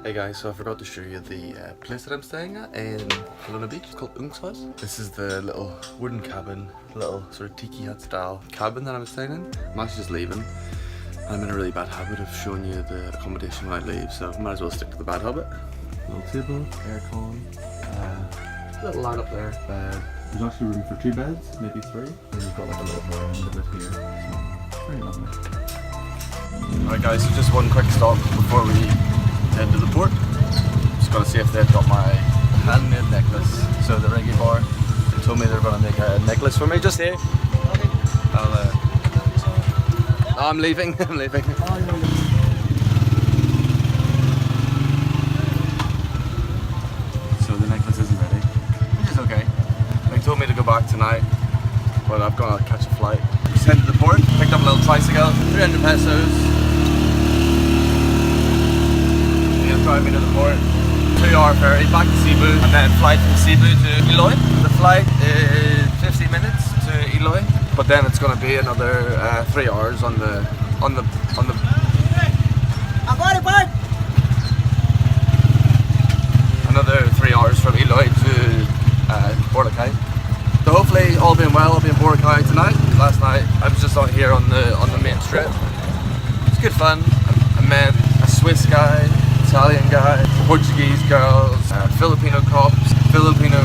Hey guys, so I forgot to show you the place that I'm staying at in Luna Beach. It's called Ooyy's house. This is the little wooden cabin, little sort of tiki hut style cabin that I'm staying in. I'm actually just leaving. I'm in a really bad habit of showing you the accommodation when I leave, so I might as well stick to the bad habit. Little table, aircon, little light up there, bed. There's actually room for 2 beds, maybe 3. And you've got like a little veranda bit here, so very lovely. Alright guys, so just one quick stop before we head to the port. Just gotta see if they've got my handmade necklace. So the reggae bar, they told me they're gonna make a necklace for me just here. I'm leaving, I'm leaving. So the necklace isn't ready, which is okay. They told me to go back tonight, but I've got to catch a flight. Just headed to the port, picked up a little tricycle, 300 pesos. Drive me to the port, 2-hour ferry back to Cebu, and then flight from Cebu to Ooyy. The flight is 15 minutes to Ooyy, but then it's going to be another 3 hours on the another 3 hours from Ooyy to Boracay. So hopefully, all being well, I'll be in Boracay tonight. Last night I was just out here on the main strip. It's good fun. I met a Swiss guy, Italian guy, Portuguese girls, Filipino cops, Filipino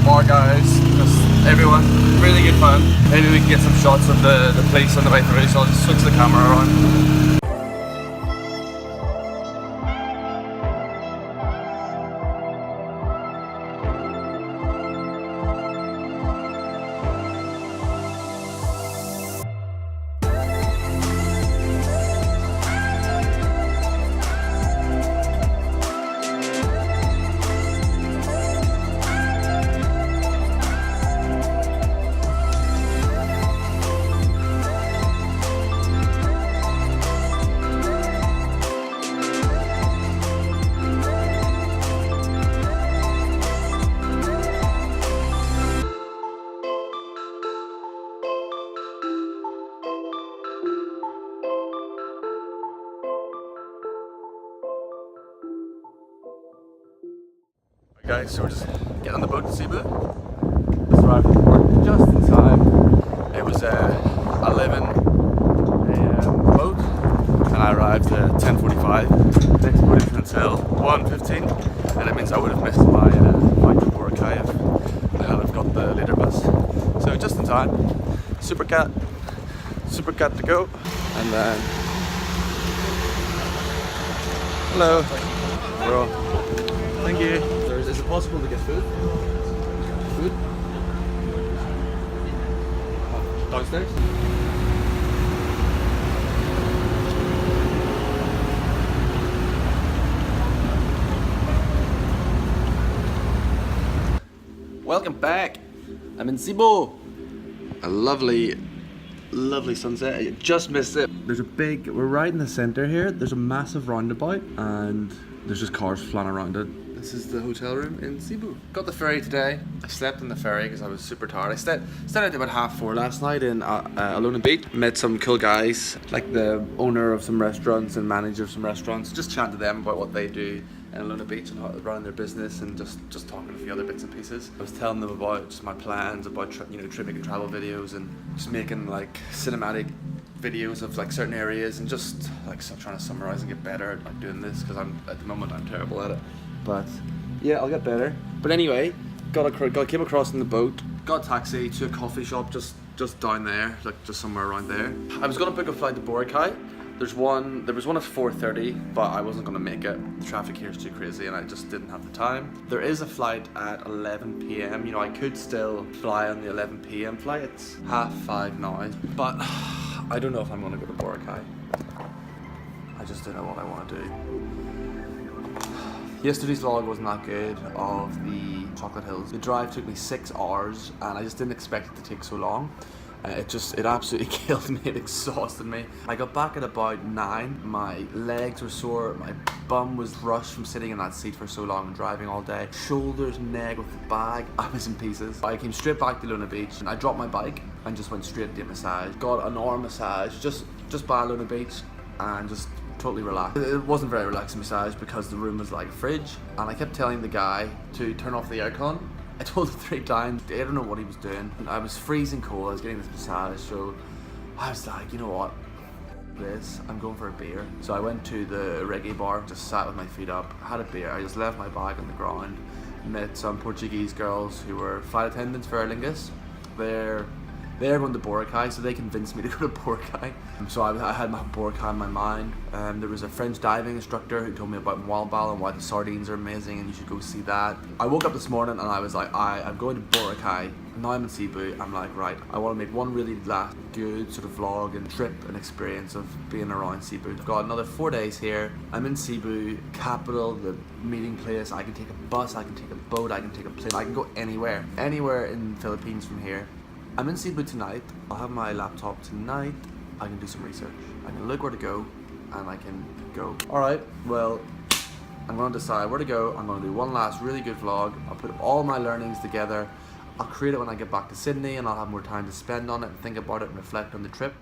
bar guys, just everyone. Really good fun. Maybe we can get some shots of the place on the way through, so I'll just switch the camera around. Guys, so we're just getting on the boat to Cebu. Just arrived at the port just in time. It was 11 a.m. boat, and I arrived at 10:45. Next boat isn't until 1:15, and it means I would have missed my flight to Boracay if I hadn't got the later bus. So just in time. Super cat to go, and then hello, bro. Thank you. Is it possible to get food? Food? Downstairs? Welcome back. I'm in Cebu. A lovely sunset. I just missed it. We're right in the center here. There's a massive roundabout and there's just cars flying around it. This is the hotel room in Cebu. Got the ferry today. I slept on the ferry because I was super tired. I stayed out about 4:30 last night in Luna Beach. Met some cool guys, like the owner of some restaurants and manager of some restaurants. Just chatting to them about what they do in Luna Beach and how they're running their business, and just talking a few other bits and pieces. I was telling them about just my plans about tripping and travel videos, and just making like cinematic videos of like certain areas, and just like trying to summarize and get better at like doing this, because at the moment I'm terrible at it. But yeah, I'll get better. But anyway, came across in the boat, got a taxi to a coffee shop just down there, like just somewhere around there. I was gonna book a flight to Boracay. There was one at 4:30, but I wasn't gonna make it. The traffic here is too crazy, and I just didn't have the time. There is a flight at 11 p.m. I could still fly on the 11 p.m. flight. It's 5:30 now, but I don't know if I'm gonna go to Boracay. I just don't know what I want to do. Yesterday's vlog wasn't that good of the Chocolate Hills. The drive took me 6 hours, and I just didn't expect it to take so long. It absolutely killed me, it exhausted me. I got back at about 9, my legs were sore, my bum was rushed from sitting in that seat for so long and driving all day. Shoulders, neck with the bag, I was in pieces. I came straight back to Luna Beach, and I dropped my bike and just went straight to a massage. Got an arm massage just by Luna Beach, and just totally relaxed. It wasn't very relaxing massage because the room was like a fridge, and I kept telling the guy to turn off the aircon. I told him 3 times. I don't know what he was doing. I was freezing cold. I was getting this massage, so I was like, you know what? I'm going for a beer. So I went to the reggae bar, just sat with my feet up, had a beer. I just left my bag on the ground, met some Portuguese girls who were flight attendants for Aer Lingus. They're going to Boracay, so they convinced me to go to Boracay. So I had my Boracay in my mind. There was a French diving instructor who told me about Moalbal and why the sardines are amazing and you should go see that. I woke up this morning and I was like, I'm going to Boracay. Now I'm in Cebu. I'm like, right, I want to make one really last good sort of vlog and trip and experience of being around Cebu. I've got another 4 days here. I'm in Cebu, capital, the meeting place. I can take a bus, I can take a boat, I can take a plane. I can go anywhere in the Philippines from here. I'm in Cebu tonight. I'll have my laptop tonight. I can do some research. I can look where to go, and I can go. Alright, well, I'm going to decide where to go. I'm going to do one last really good vlog. I'll put all my learnings together. I'll create it when I get back to Sydney, and I'll have more time to spend on it and think about it and reflect on the trip.